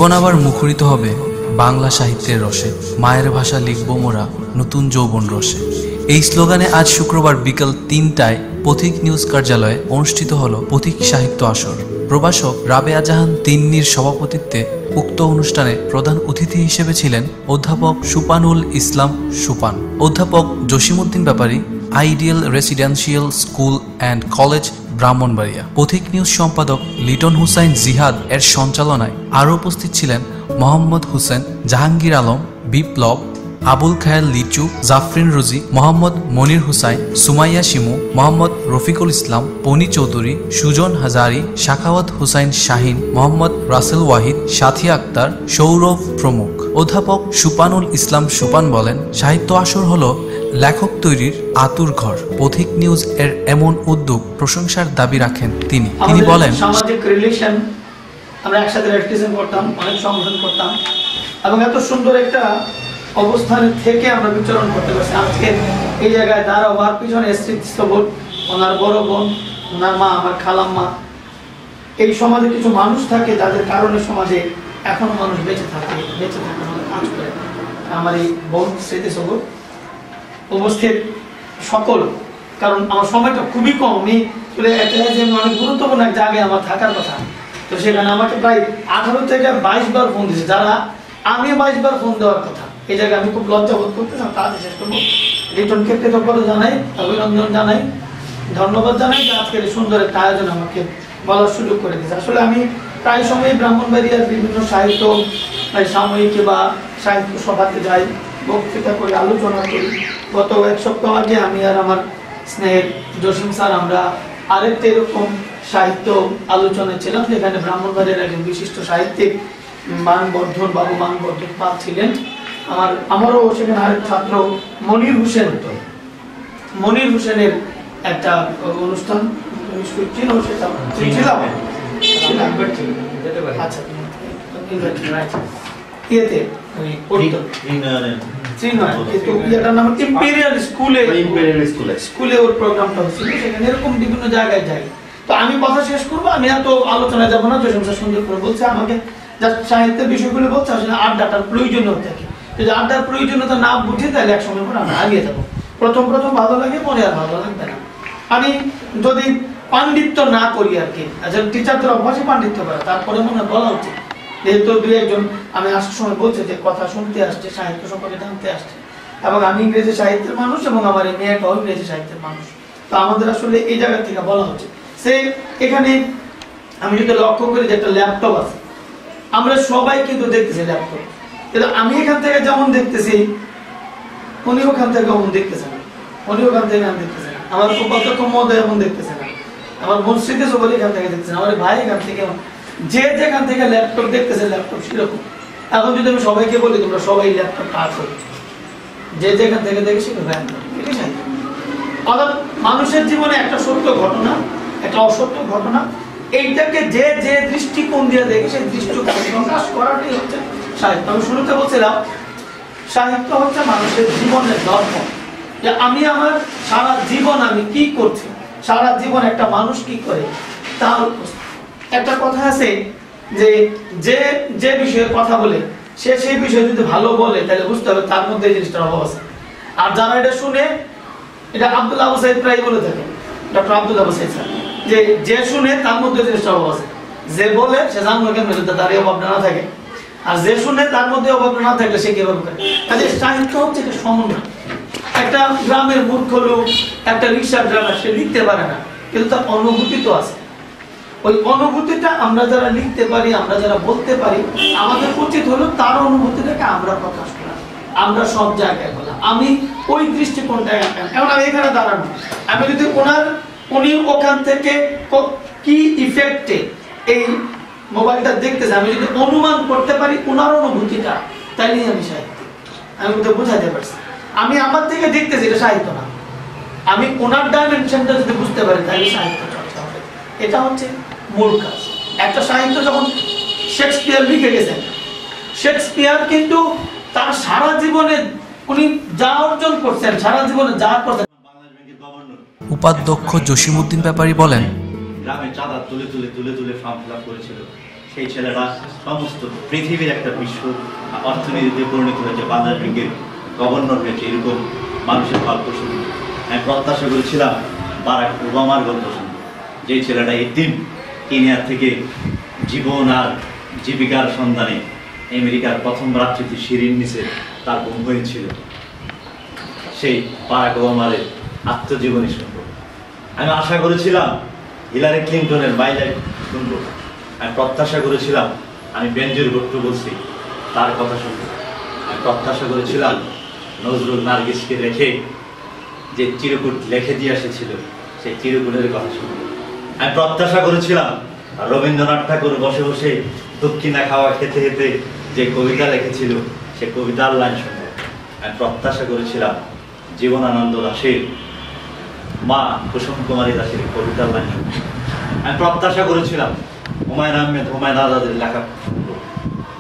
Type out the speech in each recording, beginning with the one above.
জীবন আবার মুখরিত হবে বাংলা সাহিত্যের রসে, মায়ের ভাষা লিখব মোরা নতুন যৌবন রসে। এই স্লোগানে আজ শুক্রবার বিকাল ৩টায় পথিক নিউজ কার্যালয়ে অনুষ্ঠিত হলো পথিক সাহিত্য আসর। প্রভাষক রাবেয়া জাহান তিন্নির সভাপতিত্বে উক্ত অনুষ্ঠানে প্রধান অতিথি হিসেবে ছিলেন অধ্যাপক সুপানুল ইসলাম সুপান, অধ্যাপক Jasimuddin Bepari, ideal residential school and college Brahmanbaria. Pathik news সম্পাদক লিটন হুসাইন জিহাদ এর সঞ্চালনায় আরও উপস্থিত ছিলেন মোহাম্মদ হোসেন, জাহাঙ্গীর আলম, বিপ্লব, আবুল খায়ের লিচু, জাফরিন রুজি, মোহাম্মদ মনির হুসাইন, সুমাইয়া শিমু, মোহাম্মদ রফিকুল ইসলাম, পনি চৌধুরী, সুজন হাজারি, শাখাওয়াত হুসাইন শাহিন, মোহাম্মদ রাসেল ওয়াহিদ, সাথিয়া আক্তার, সৌরভ প্রমুখ। অধ্যাপক সুপানুল ইসলাম সুপান বলেন, সাহিত্য আসর হলো লেখক তৈরির আতুর ঘর। পথিক নিউজ এর এমন উদ্যোগ প্রশংসার দাবি রাখেন তিনি। তিনি বলেন, সামাজিক রিলেশন আমরা একসাথে রেজিস্ট্রেশন করতাম, অনেক সংগঠন করতাম এবং এত সুন্দর একটা অবস্থান থেকে আমরা বিচরণ করতে পারছি। আজকে এই জায়গায় দাঁড়াবার পিছনে স্মৃতিস্তবক, ওনার বড় বোন, ওনার মা, আমার খালাম্মা, এই সমাজে কিছু মানুষ থাকে যাদের কারণে সমাজে এখনো মানুষ বেঁচে থাকে আমাদের কাজ করে। আমার এই বোন স্মৃতিস্তবক উপস্থিত সকল, কারণ আমার সময়টা খুবই কম, আমি অনেক গুরুত্বপূর্ণ এক জায়গায় আমার থাকার কথা, তো সেখানে আমাকে প্রায় 18 থেকে 22 বার ফোন দিয়েছে, যারা আমি 22 বার ফোন দেওয়ার কথা। এই জায়গায় আমি খুব লজ্জা বোধ করতেছিলাম, তাদের শেষ করবো। রিটনকে কৃতজ্ঞতা জানাই, অভিনন্দন জানাই, ধন্যবাদ জানাই যে আজকের সুন্দর একটা আয়োজন আমাকে বলার সুযোগ করে দিয়েছে। আসলে আমি প্রায় সময় ব্রাহ্মণবাড়িয়ার বিভিন্ন সাহিত্য সাময়িক বা সাহিত্য সভাতে যাই, বক্তৃতা করে, আলোচনা করি। গত 1 সপ্তাহ আগে আমি আর আমার স্নেহের জসিম স্যার আমরা আরেকটা এরকম সাহিত্য আলোচনায় ছিলাম, যেখানে ব্রাহ্মণবাড়িয়ার একজন বিশিষ্ট সাহিত্যিক মানবর্ধন বাবু মানবর্ধন পাল ছিলেন। আমারও সেখানে আরেক ছাত্র মনির হোসেনের একটা অনুষ্ঠান বিভিন্ন জায়গায় যাই। তো আমি কথা শেষ করবো, আমি এত আলোচনায় যাবো না, সুন্দর করে বলছে আমাকে সাহিত্যের বিষয়গুলো বলছে, আসলে আড্ডাটার প্রয়োজনীয় থাকে। যদি আড্ডার প্রয়োজনীয়তা না বুঝি তাহলে এক সময় পর আমরা আগিয়ে যাবো। প্রথম ভালো লাগে, পরে আর ভালো লাগবে না। আমি যদি পাণ্ডিত্য না করি আর কি, টিচারদের অভ্যাসে পাণ্ডিত্য করে, তারপরে মনে বলা উচিত। যেহেতু 2-1 আমি আসার সময় বলছে যে কথা শুনতে আসছে, সাহিত্য সম্পর্কে জানতে আসছে, এবং আমি ইংরেজি সাহিত্যের মানুষ এবং আমার এই মেয়েটাও ইংরেজি সাহিত্যের মানুষ, তো আমাদের আসলে এই জায়গা থেকে বলা হচ্ছে। সে এখানে আমি যদি লক্ষ্য করি যে একটা ল্যাপটপ আছে, আমরা সবাই কিন্তু দেখতেছি ল্যাপটপ, কিন্তু আমি এখান থেকে যেমন দেখতেছি উনি ওখান থেকে এমন দেখতেছে না, উনি ওখান থেকে আমি দেখতেছি না, আমার উপাধ্যক্ষ মহোদয় এমন দেখতেছে না, আমার মসজিদে সবাই এখান থেকে দেখতেছে না, আমার ভাই এখান থেকে, যে যেখান থেকে ল্যাপটপ দেখতেছে ল্যাপটপ সেরকম। এখন যদি আমি সবাইকে বলি তোমরা সবাই ল্যাপটপ পার করো, যে যেখান থেকে দেখে সেটা ব্যায়াম করো, এটাই সাহিত্য। অর্থাৎ মানুষের জীবনে একটা সত্য ঘটনা, একটা অসত্য ঘটনা, এইটাকে যে যে দৃষ্টিকোণ দিয়ে দেখে সেই দৃষ্টিকোণ প্রকাশ করাটাই হচ্ছে সাহিত্য। আমি শুরুতে বলছিলাম সাহিত্য হচ্ছে মানুষের জীবনের ধর্ম, যে আমি আমার সারা জীবন আমি কি করছি, সারা জীবন একটা মানুষ কি করে। তার একটা কথা আছে যে যে যে বিষয়ে কথা বলে সে সেই বিষয়ে যদি ভালো বলে তাহলে বুঝতে হবে তার মধ্যে এই জিনিসটার অভাব আছে। আর যারা এটা শুনে, এটা আব্দুল আবু সাইদ প্রায় বলে থাকেন, ডক্টর আব্দুল আবু সাইদ স্যার, যে যে শুনে তার মধ্যে জিনিসটার অভাব আছে, যে বলে সে জানবে কেমন যদি তার অভাবটা না থাকে, আর যে শুনে তার মধ্যে অভাবটা না থাকলে সে কিভাবে করে। কাজে সাহিত্য হচ্ছে একটা সমন্বয়। একটা গ্রামের মূর্খ লোক, একটা রিক্সা ড্রাইভার, সে লিখতে পারে না, কিন্তু তার অনুভূতি তো আছে। ওই অনুভূতিটা আমরা যারা লিখতে পারি, আমরা যারা বলতে পারি, আমাদের উচিত হলো তার অনুভূতিটাকে আমরা প্রকাশ করা, আমরা সব জায়গায় বলা। আমি ওই দৃষ্টিকোণটা এমন আমি এখানে দাঁড়ানো, আমি যদি উনি ওখান থেকে কি ইফেক্টে এই মোবাইলটা দেখতেছে, আমি যদি অনুমান করতে পারি ওনার অনুভূতিটা, তাইলেই আমি সাহিত্য, আমি ওটা বোঝাতে পারছি। আমি আমার থেকে দেখতেছি, এটা সাহিত্য না, আমি ওনার ডাইমেনশনটা যদি বুঝতে পারি তাহলে সাহিত্য চর্চা হবে। এটা হচ্ছে মূল কাজ। একটা সাহিত্য যখন শেক্সপিয়ার লিখে গেছেন, শেক্সপিয়ার কিন্তু তার সারা জীবনে উনি যা অর্জন করছেন, সারা জীবনে যা করছেন। উপাধ্যক্ষ জসিমউদ্দিন ব্যাপারী বলেন, গ্রামে চাঁদা তুলে তুলে ফর্ম ফিল আপ করেছিল, সেই ছেলেটা সমস্ত পৃথিবীর একটা বিশ্ব অর্থনীতিতে পরিণত হয়েছে, বাংলাদেশ ব্যাংকের গভর্নর হয়েছে, এরকম মানুষের গল্প শুনি। আমি প্রত্যাশা করেছিলাম বারাক ওবামার গল্প শুনব, যে ছেলেটা এতিম, কেনিয়ার থেকে জীবন আর জীবিকার সন্ধানে আমেরিকার প্রথম রাত্রিতে সিঁড়ির নিচে তার গুম হয়েছিল, সেই বারাক ওবামার আত্মজীবনী শুনব। আমি আশা করেছিলাম হিলারি ক্লিন্টনের বাইলাইট শুনব। আমি প্রত্যাশা করেছিলাম, আমি বেনজির ভুট্টো বলছি, তার কথা শুনব। আমি প্রত্যাশা করেছিলাম নজরুল নার্গিসকে রেখে যে চিরকুট লেখে দিয়ে এসেছিল সেই চিরকুটের কথা শুনব। আমি প্রত্যাশা করেছিলাম রবীন্দ্রনাথ ঠাকুর বসে বসে দক্ষিণা খাওয়া খেতে খেতে যে কবিতা লিখেছিল সে কবিতার লাইন শুনব। আমি প্রত্যাশা করেছিলাম জীবনানন্দ দাশের মা কুসুম কুমারী দাসের কবিতার লাইন শুনব। আমি প্রত্যাশা করেছিলাম হুমায়ুন আহমেদ, হুমায়ুন আজাদের লেখা শুনব,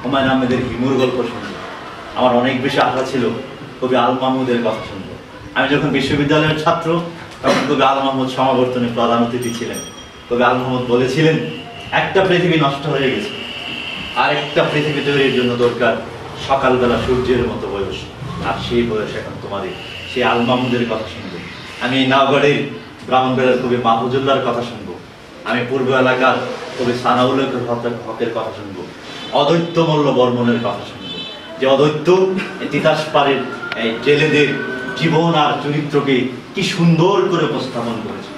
হুমায়ুন আহমেদের হিমুর গল্প শুনব। আমার অনেক বেশি আশা ছিল কবি আল মাহমুদের কথা শুনব। আমি যখন বিশ্ববিদ্যালয়ের ছাত্র তখন কবি আল মাহমুদ সমাবর্তনে প্রধান অতিথি ছিলেন। কবি আল মাহমুদ বলেছিলেন, একটা পৃথিবী নষ্ট হয়ে গেছে, আর একটা পৃথিবী তৈরির জন্য দরকার সকালবেলা সূর্যের মতো বয়স, আর সেই বয়স এখন তোমাদের। সেই আল মাহমুদের কথা শুনবো। আমি নওগাঁড়ের ব্রাহ্মণবাড়িয়ার কবি মাহফুজুল্লাহর কথা শুনবো। আমি পূর্ব এলাকার কবি সানাউল হকের কথা শুনবো। অদ্বৈত মল্ল বর্মনের কথা শুনবো, যে অদ্বৈত তিতাস পাড়ের এই জেলেদের জীবন আর চরিত্রকে কি সুন্দর করে উপস্থাপন করেছে।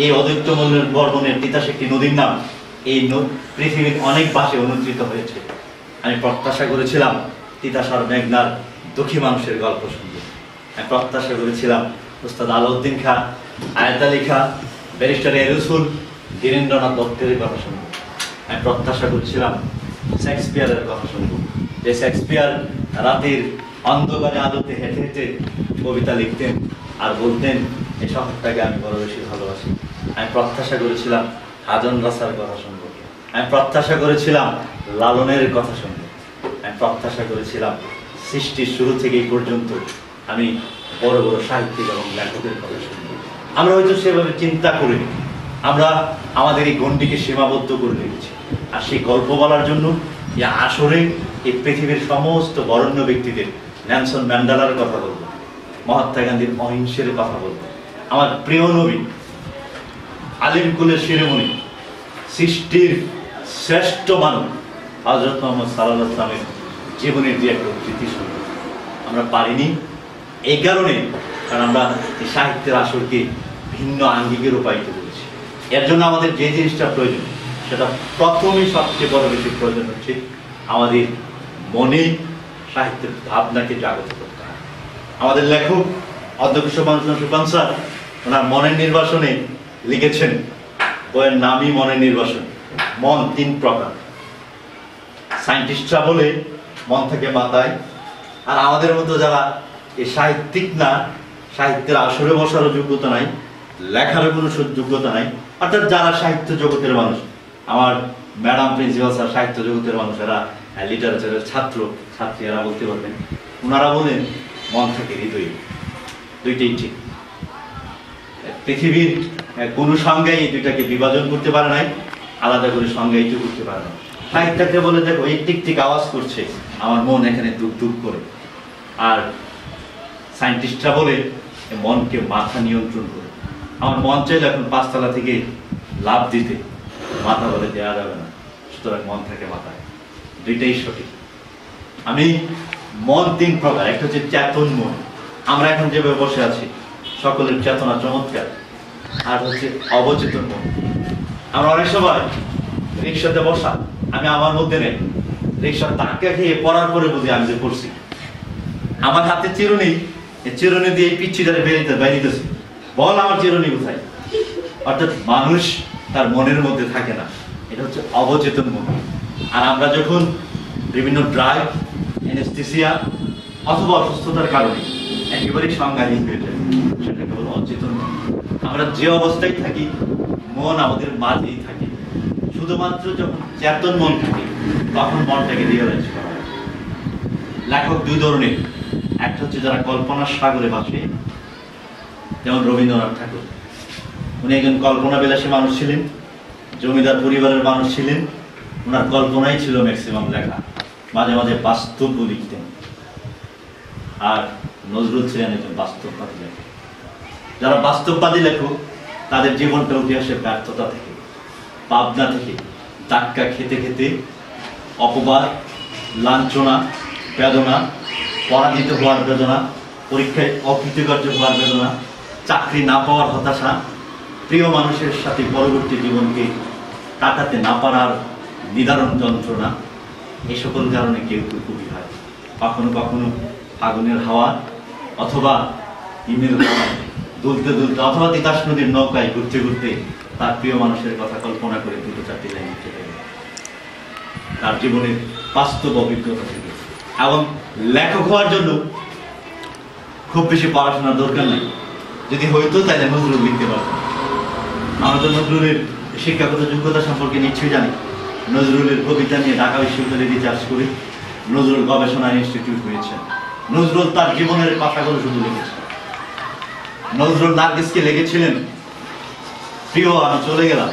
এই অদ্বৈত মল্ল বর্মনের তিতাস একটি নদীর নাম, এই পৃথিবীর অনেক পাশে অনুষ্ঠিত হয়েছে। আমি প্রত্যাশা করেছিলাম তিতাস আর মেঘনার দুঃখী মানুষের গল্প শুনবো। আমি প্রত্যাশা করেছিলাম উস্তাদ আলাউদ্দিন খাঁ, আয়াত আলী খাঁ, ব্যারিস্টার এরসুল, ধীরেন্দ্রনাথ দত্তের কথা শুনবো। আমি প্রত্যাশা করছিলাম শেক্সপিয়ারের কথা শুনবো, যে শেক্সপিয়ার রাতের অন্ধকারে আলোতে হেঁটে হেঁটে কবিতা লিখতেন আর বলতেন এই শহরটাকে আমি বড় বেশি ভালোবাসি। আমি প্রত্যাশা করেছিলাম হাজন রাসার কথা শুনবো। আমি প্রত্যাশা করেছিলাম লালনের কথা শুনবো। আমি প্রত্যাশা করেছিলাম সৃষ্টির শুরু থেকে এই পর্যন্ত আমি বড় বড় সাহিত্যিক এবং লেখকের কথা শুনবো। আমরা হয়তো সেভাবে চিন্তা করিনি, আমরা আমাদের এই গণ্ডিকে সীমাবদ্ধ করে রেখেছি। আর সেই গল্প বলার জন্য এই আসরে এই পৃথিবীর সমস্ত বরেণ্য ব্যক্তিদের, নেলসন ম্যান্ডেলার কথা বলবো, মহাত্মা গান্ধীর অহিংসের কথা বলবো, আমার প্রিয় নবী আলিম কুলের শিরোমণি, সৃষ্টির শ্রেষ্ঠ মানব হযরত মুহাম্মদ সাল্লাল্লাহু আলাইহি ওয়াসাল্লামের জীবনের যে একটা উদ্ধৃতি শুনব। আমরা পারিনি এই কারণে, কারণ আমরা এই সাহিত্যের আসরকে ভিন্ন আঙ্গিকে রূপায়িত করেছি। এর জন্য আমাদের যে জিনিসটা প্রয়োজন, সেটা প্রথমেই সবচেয়ে বড় বেশি প্রয়োজন হচ্ছে আমাদের মনে সাহিত্যের ভাবনাকে জাগ্রত করতে হবে। আমাদের লেখক অধ্যক্ষ সুপান স্যার ওনার মনের নির্বাসনে লিখেছেন, বইয়ের নামই মনের নির্বাসন। মন তিন প্রকার, সায়েন্টিস্টরা বলে মন থেকে মাথায়, আর আমাদের মতো যারা এই সাহিত্যিক না, সাহিত্যের আসরে বসারও যোগ্যতা নাই, লেখারও কোনো যোগ্যতা নাই, অর্থাৎ যারা সাহিত্য জগতের মানুষ, আমার ম্যাডাম প্রিন্সিপাল স্যার সাহিত্য জগতের মানুষ, এরা লিটারেচারের ছাত্র ছাত্রী, এরা বলতে পারবেন, ওনারা বলেন মন থেকে হৃদয়, দুইটাই ঠিক। পৃথিবীর কোনো সংজ্ঞায় এই দুইটাকে বিভাজন করতে পারে নাই, আলাদা করে সংজ্ঞায়িত করতে পারে না। সাহিত্যকে বলে দেখো এই টিক টিক আওয়াজ করছে, আমার মন এখানে দুঃখ দুঃখ করে। আর সায়েন্টিস্টরা বলে মনকে মাথা নিয়ন্ত্রণ করে। আমার মন চাইলে এখন 5 তলা থেকে লাফ দিতে, মাথা বলে দেওয়া যাবে না, সুতরাং মন থাকে মাথায়। দুইটাই সঠিক। আমি মন তিন প্রকার, একটা হচ্ছে চেতন মন, আমরা এখন যেভাবে বসে আছি সকলের চেতনা চমৎকার, আর হচ্ছে অবচেতন মন। আমরা অনেক সময় রিক্সাতে বসা, আমি আমার মধ্যে নেই, রিক্সার ধাক্কা খেয়ে পড়ার পরে বুঝি আমি যে পড়ছি। আমার হাতে চিরুনি, চিরুনি দিয়ে পিচ্ছিটারে বেরিতেছে, বল আমার চিরুনি কোথায়? অর্থাৎ মানুষ তার মনের মধ্যে থাকে না, এটা হচ্ছে অবচেতন মন। আর আমরা যখন বিভিন্ন ড্রাগ, অ্যানেস্থেসিয়া অথবা অসুস্থতার কারণে একেবারেই সংজ্ঞাহীন হয়ে যায়, সেটাকে বলো অচেতন মন। আমরা যে অবস্থায় থাকি মন আমাদের মাঝেই থাকে, শুধুমাত্র যখন চেতন মন থাকে তখন মনটাকে রিয়েলাইজ করা হয়। লেখক দুই ধরনের, একটা হচ্ছে যারা কল্পনার সাগরে ভাসে, যেমন রবীন্দ্রনাথ ঠাকুর। উনি একজন কল্পনা বিলাসী মানুষ ছিলেন, জমিদার পরিবারের মানুষ ছিলেন। ওনার কল্পনাই ছিল ম্যাক্সিমাম লেখা, মাঝে মাঝে বাস্তব লিখতেন। আর নজরুল ছিলেন একজন বাস্তববাদী লেখক। যারা বাস্তববাদী লেখক তাদের জীবনটা উঠে আসে ব্যর্থতা থেকে, পাবনা থেকে, ধাক্কা খেতে খেতে, অপবাদ, লাঞ্ছনা, বেদনা, পরাজিত হওয়ার বেদনা, পরীক্ষায় অকৃতকার্য হওয়ার বেদনা, চাকরি না পাওয়ার হতাশা, প্রিয় মানুষের সাথে পরবর্তী জীবনকে কাটাতে না পারার নিদারুণ যন্ত্রণা, এই সকল কারণে কেউ কেউ কবি হয়। কখনো কখনো আগুনের হাওয়া অথবা হিমের হাওয়া দুলতে দুলতে অথবা তিতাস নদীর নৌকায় ঘুরতে ঘুরতে তার প্রিয় মানুষের কথা কল্পনা করে দুটো চারটি লাইন লিখতে পারে তার জীবনের বাস্তব অভিজ্ঞতা থেকে। এবং লেখক হওয়ার জন্য খুব বেশি পড়াশোনার দরকার নেই, যদি হইতো তাহলে নজরুল লিখতে পারতাম। আমরা তো নজরুলের শিক্ষাগত যোগ্যতা সম্পর্কে নিশ্চয়ই জানি। নজরুলের কবিতা নিয়ে ঢাকা বিশ্ববিদ্যালয়ে রিসার্চ করি, নজরুল গবেষণা ইনস্টিটিউট হয়েছে। নজরুল তার জীবনের কথাগুলো শুধু লিখেছেন। নজরুল নার্গিসকে লিখেছিলেন, প্রিয় আমি চলে গেলাম,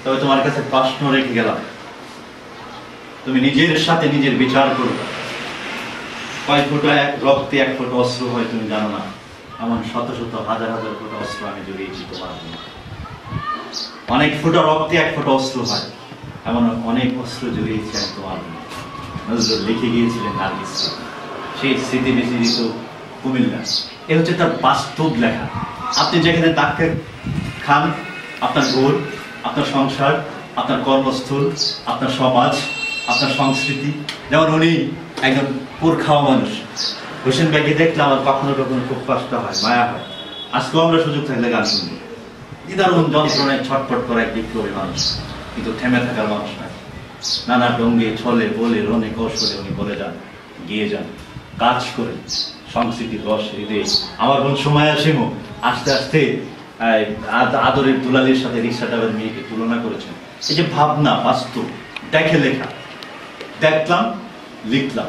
তবে তোমার কাছে প্রশ্ন রেখে গেলাম, তুমি নিজের সাথে নিজের বিচার করো। কয় ফোঁটা রক্তে এক ফোঁটা অস্ত্র হয় তুমি জানো না, এমন শত শত হাজার হাজার ফোঁটা অস্ত্র আমি জড়িয়েছি তোমার। অনেক ফোঁটা রক্তে এক ফোঁটা অস্ত্র হয়, এমন অনেক অস্ত্র জড়িয়েছি আমি তোমার। নজরুল লিখে গিয়েছিলেন নার্গিস, সেই স্মৃতি বিস্মৃত কুমিল্লা। এ হচ্ছে তার বাস্তব লেখা। আপনি যেখানে ধাক্কা খান, আপনার ঘর, আপনার সংসার, আপনার কর্মস্থল, আপনার সমাজ, আপনার সংস্কৃতি, যেমন উনি একজন পুর খাওয়া মানুষ। হোসেন ভাইকে দেখলে আমার কখনো কখনো খুব কষ্ট হয়, মায়া হয়। আজকেও আমরা সুযোগ থাকলে গান শুনি। নিদারুণ যন্ত্রণায় ছটফট করা এক বিপ্লবী মানুষ, কিন্তু থেমে থাকার মানুষ নয়। নানা ডঙ্গে ছলে বলে রনে কৌশলে উনি বলে যান, গিয়ে যান, কাজ করে সংস্কৃতির রস হৃদয়ে। আমার বোন সময় আসেমো আস্তে আস্তে আদরের দুলালের সাথে রিক্সা ড্রাইভার মেয়েকে তুলনা করেছেন। এই যে ভাবনা, বাস্তব, দেখে লেখা, দেখলাম লিখলাম।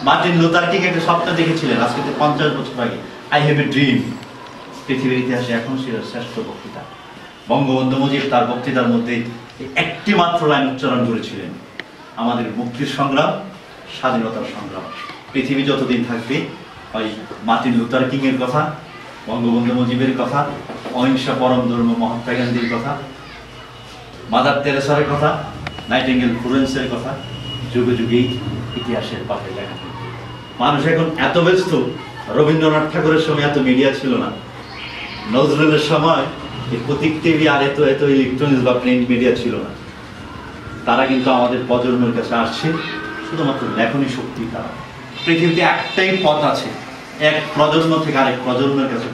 মার্টিন লুথার কিং একটা স্বপ্ন দেখেছিলেন আজকে 50 বছর আগে, আই হ্যাভ এ ড্রিম। পৃথিবীর ইতিহাসে এখন ছিল শ্রেষ্ঠ বক্তৃতা। বঙ্গবন্ধু মুজিব তার বক্তৃতার মধ্যে একটি মাত্র লাইন উচ্চারণ করেছিলেন, আমাদের মুক্তির সংগ্রাম, স্বাধীনতার সংগ্রাম। পৃথিবী যতদিন থাকবে ওই মার্টিন লুথার কিং এর কথা, বঙ্গবন্ধু মুজিবের কথা, অহিংসা পরম ধর্ম মহাত্মা গান্ধীর কথা, মাদার তেরেসার কথা, নাইটিঙ্গেল ফ্লোরেন্সের কথা যুগে যুগেই ইতিহাসের পাতায় লেখা থাকে। মানুষ এখন এত ব্যস্ত, রবীন্দ্রনাথ ঠাকুরের সময় এত মিডিয়া ছিল না, নজরুলের সময় এই প্রতীক টিভি আর এত এত ইলেকট্রনিক্স বা প্রিন্ট মিডিয়া ছিল না। তারা কিন্তু আমাদের প্রজন্মের কাছে আসছে শুধুমাত্র লেখনী শক্তি। তারা পৃথিবীতে একটাই পথ আছে, এক প্রজন্ম থেকে আরেক প্রজন্মের কাছে